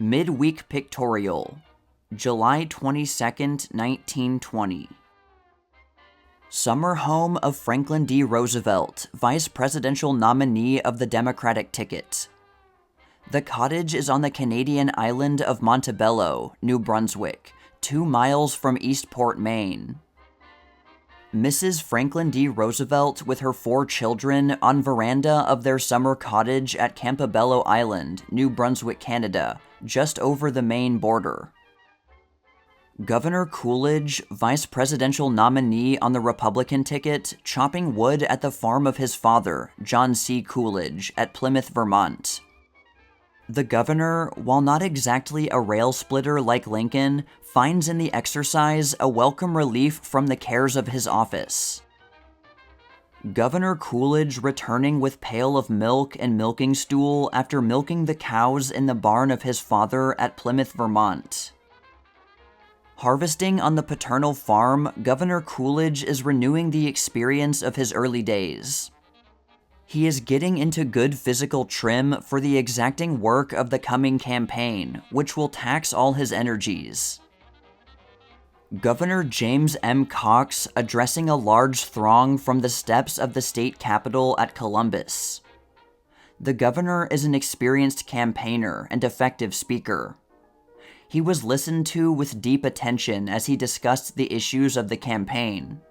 Midweek Pictorial, July 22nd, 1920. Summer home of Franklin D. Roosevelt, vice presidential nominee of the Democratic ticket. The cottage is on the Canadian island of Montebello, New Brunswick, 2 miles from Eastport, Maine. Mrs. Franklin D. Roosevelt with her 4 children on veranda of their summer cottage at Campobello Island, New Brunswick, Canada, just over the Maine border. Governor Coolidge, vice presidential nominee on the Republican ticket, chopping wood at the farm of his father, John C. Coolidge, at Plymouth, Vermont. The governor, while not exactly a rail splitter like Lincoln, finds in the exercise a welcome relief from the cares of his office. Governor Coolidge returning with pail of milk and milking stool after milking the cows in the barn of his father at Plymouth, Vermont. Harvesting on the paternal farm, Governor Coolidge is renewing the experience of his early days. He is getting into good physical trim for the exacting work of the coming campaign, which will tax all his energies. Governor James M. Cox addressing a large throng from the steps of the state capitol at Columbus. The governor is an experienced campaigner and effective speaker. He was listened to with deep attention as he discussed the issues of the campaign.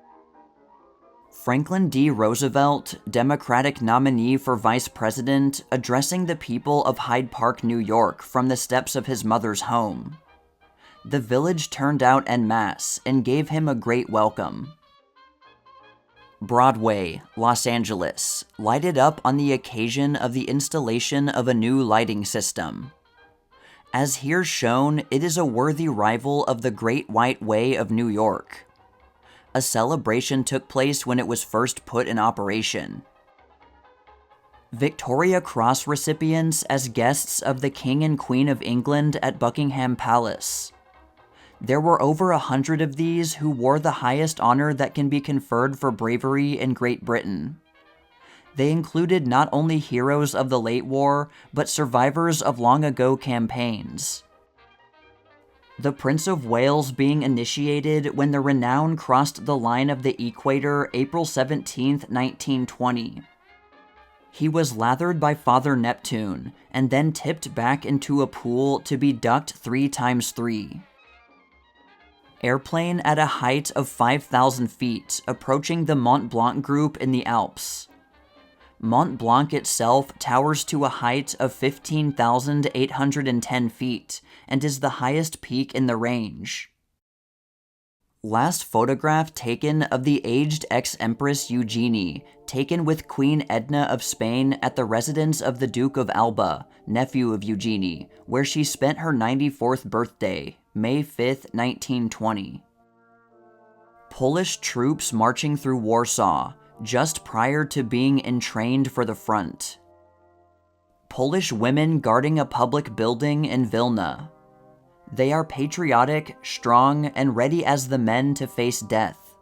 Franklin D. Roosevelt, Democratic nominee for vice president, addressing the people of Hyde Park, New York from the steps of his mother's home. The village turned out en masse and gave him a great welcome. Broadway, Los Angeles, lighted up on the occasion of the installation of a new lighting system. As here shown, it is a worthy rival of the Great White Way of New York. A celebration took place when it was first put in operation. Victoria Cross recipients as guests of the King and Queen of England at Buckingham Palace. There were over 100 of these who wore the highest honor that can be conferred for bravery in Great Britain. They included not only heroes of the late war, but survivors of long-ago campaigns. The Prince of Wales being initiated when the Renown crossed the line of the equator April 17, 1920. He was lathered by Father Neptune, and then tipped back into a pool to be ducked 3 times 3. Airplane at a height of 5,000 feet, approaching the Mont Blanc group in the Alps. Mont Blanc itself towers to a height of 15,810 feet and is the highest peak in the range. Last photograph taken of the aged ex-Empress Eugenie, taken with Queen Edna of Spain at the residence of the Duke of Alba, nephew of Eugenie, where she spent her 94th birthday, May 5, 1920. Polish troops marching through Warsaw, just prior to being entrained for the front. Polish women guarding a public building in Vilna. They are patriotic, strong, and ready as the men to face death.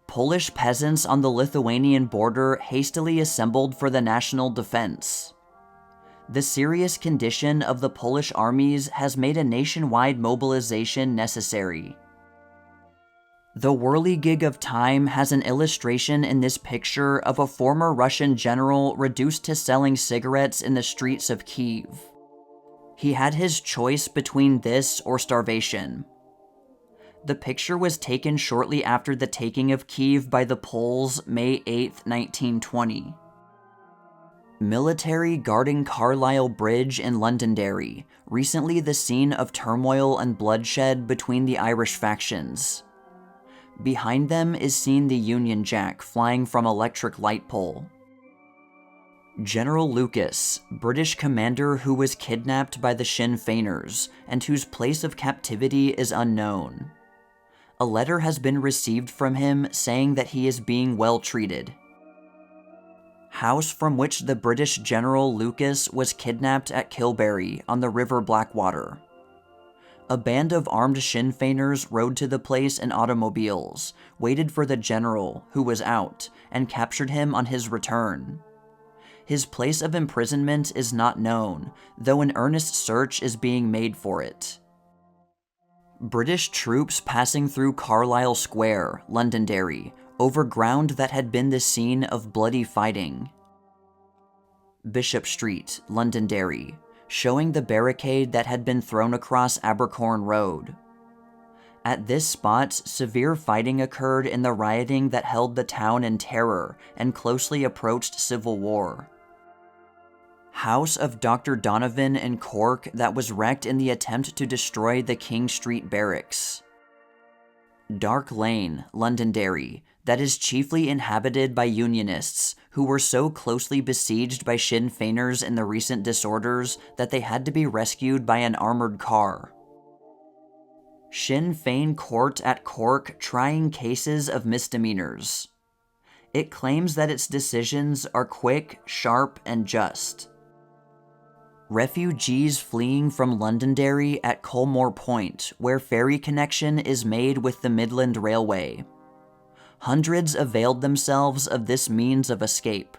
Polish peasants on the Lithuanian border hastily assembled for the national defense. The serious condition of the Polish armies has made a nationwide mobilization necessary. The whirligig of time has an illustration in this picture of a former Russian general reduced to selling cigarettes in the streets of Kyiv. He had his choice between this or starvation. The picture was taken shortly after the taking of Kyiv by the Poles, May 8, 1920. Military guarding Carlisle Bridge in Londonderry, recently the scene of turmoil and bloodshed between the Irish factions. Behind them is seen the Union Jack flying from electric light pole. General Lucas, British commander who was kidnapped by the Sinn Féiners and whose place of captivity is unknown. A letter has been received from him saying that he is being well treated. House from which the British General Lucas was kidnapped at Kilberry on the River Blackwater. A band of armed Sinn Féiners rode to the place in automobiles, waited for the general, who was out, and captured him on his return. His place of imprisonment is not known, though an earnest search is being made for it. British troops passing through Carlisle Square, Londonderry, over ground that had been the scene of bloody fighting. Bishop Street, Londonderry, showing the barricade that had been thrown across Abercorn Road. At this spot, severe fighting occurred in the rioting that held the town in terror and closely approached civil war. House of Dr. Donovan in Cork that was wrecked in the attempt to destroy the King Street Barracks. Dark Lane, Londonderry, that is chiefly inhabited by Unionists, who were so closely besieged by Sinn Féiners in the recent disorders that they had to be rescued by an armored car. Sinn Féin Court at Cork trying cases of misdemeanors. It claims that its decisions are quick, sharp, and just. Refugees fleeing from Londonderry at Colmore Point, where ferry connection is made with the Midland Railway. Hundreds availed themselves of this means of escape.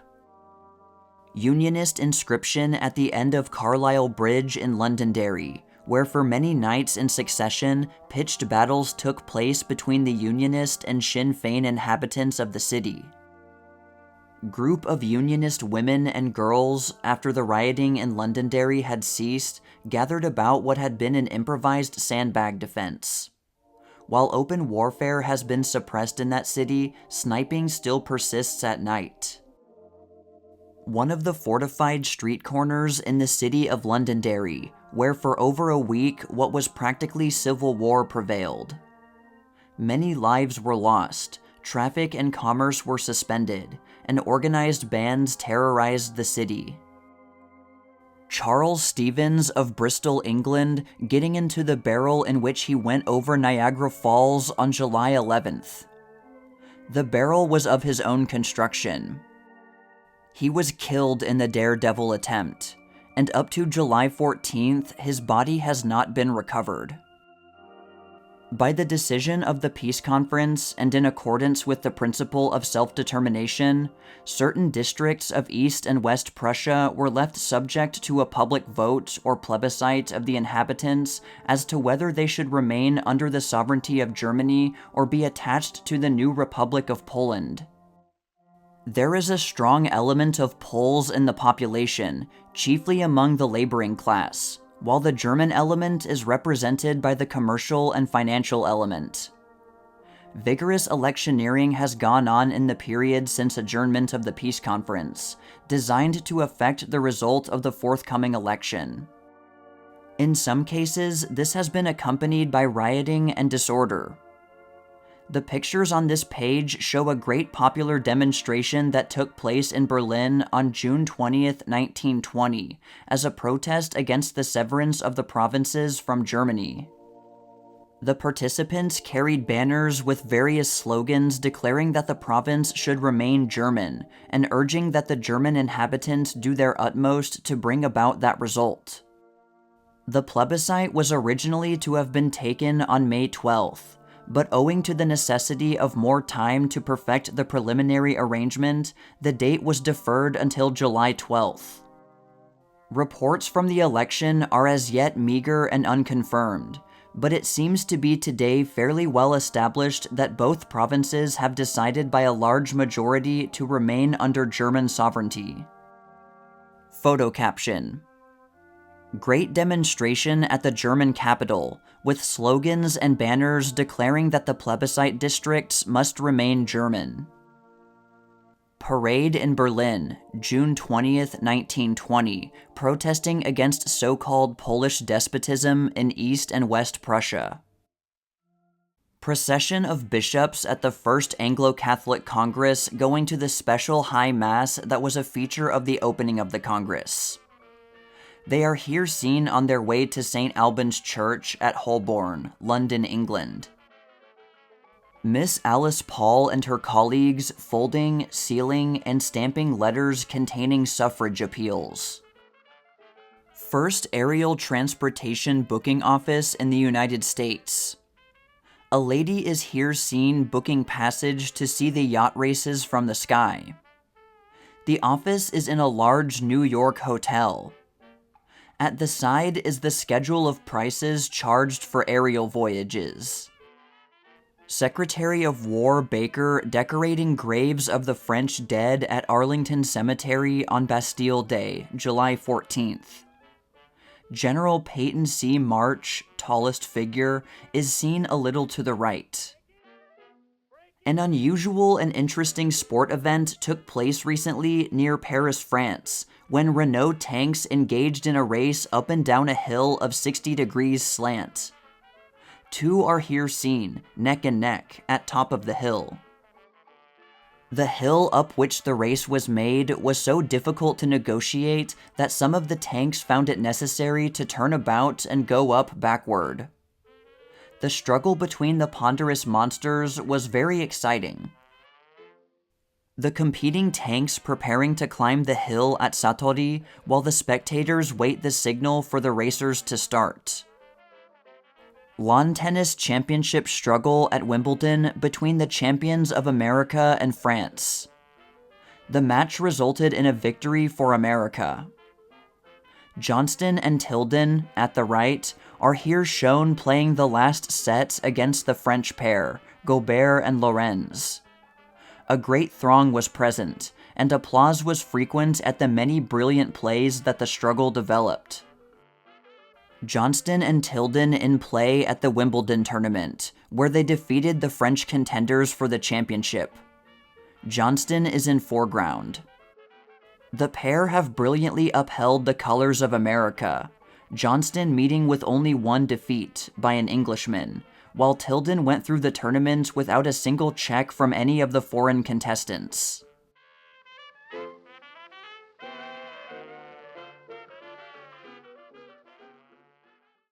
Unionist inscription at the end of Carlisle Bridge in Londonderry, where for many nights in succession, pitched battles took place between the Unionist and Sinn Féin inhabitants of the city. Group of Unionist women and girls, after the rioting in Londonderry had ceased, gathered about what had been an improvised sandbag defense. While open warfare has been suppressed in that city, sniping still persists at night. One of the fortified street corners in the city of Londonderry, where for over a week what was practically civil war prevailed. Many lives were lost, traffic and commerce were suspended, and organized bands terrorized the city. Charles Stevens of Bristol, England, getting into the barrel in which he went over Niagara Falls on July 11th. The barrel was of his own construction. He was killed in the daredevil attempt, and up to July 14th, his body has not been recovered. By the decision of the peace conference and in accordance with the principle of self-determination, certain districts of East and West Prussia were left subject to a public vote or plebiscite of the inhabitants as to whether they should remain under the sovereignty of Germany or be attached to the new Republic of Poland. There is a strong element of Poles in the population, chiefly among the laboring class, while the German element is represented by the commercial and financial element. Vigorous electioneering has gone on in the period since adjournment of the peace conference, designed to affect the result of the forthcoming election. In some cases, this has been accompanied by rioting and disorder. The pictures on this page show a great popular demonstration that took place in Berlin on June 20th, 1920, as a protest against the severance of the provinces from Germany. The participants carried banners with various slogans declaring that the province should remain German and urging that the German inhabitants do their utmost to bring about that result. The plebiscite was originally to have been taken on May 12th, but owing to the necessity of more time to perfect the preliminary arrangement, the date was deferred until July 12th. Reports from the election are as yet meager and unconfirmed, but it seems to be today fairly well established that both provinces have decided by a large majority to remain under German sovereignty. Photo caption: Great demonstration at the German capital, with slogans and banners declaring that the plebiscite districts must remain German. Parade in Berlin, June 20th, 1920, protesting against so-called Polish despotism in East and West Prussia. Procession of bishops at the First Anglo-Catholic Congress going to the special high mass that was a feature of the opening of the Congress. They are here seen on their way to St. Albans Church at Holborn, London, England. Miss Alice Paul and her colleagues folding, sealing, and stamping letters containing suffrage appeals. First aerial transportation booking office in the United States. A lady is here seen booking passage to see the yacht races from the sky. The office is in a large New York hotel. At the side is the schedule of prices charged for aerial voyages. Secretary of War Baker decorating graves of the French dead at Arlington Cemetery on Bastille Day, July 14th. General Peyton C. March, tallest figure, is seen a little to the right. An unusual and interesting sport event took place recently near Paris, France, when Renault tanks engaged in a race up and down a hill of 60 degrees slant. Two are here seen, neck and neck, at top of the hill. The hill up which the race was made was so difficult to negotiate that some of the tanks found it necessary to turn about and go up backward. The struggle between the ponderous monsters was very exciting. The competing tanks preparing to climb the hill at Satori while the spectators wait the signal for the racers to start. Lawn tennis championship struggle at Wimbledon between the champions of America and France. The match resulted in a victory for America. Johnston and Tilden, at the right, are here shown playing the last set against the French pair, Gobert and Lorenz. A great throng was present, and applause was frequent at the many brilliant plays that the struggle developed. Johnston and Tilden in play at the Wimbledon tournament, where they defeated the French contenders for the championship. Johnston is in foreground. The pair have brilliantly upheld the colors of America, Johnston meeting with only one defeat by an Englishman, while Tilden went through the tournament without a single check from any of the foreign contestants.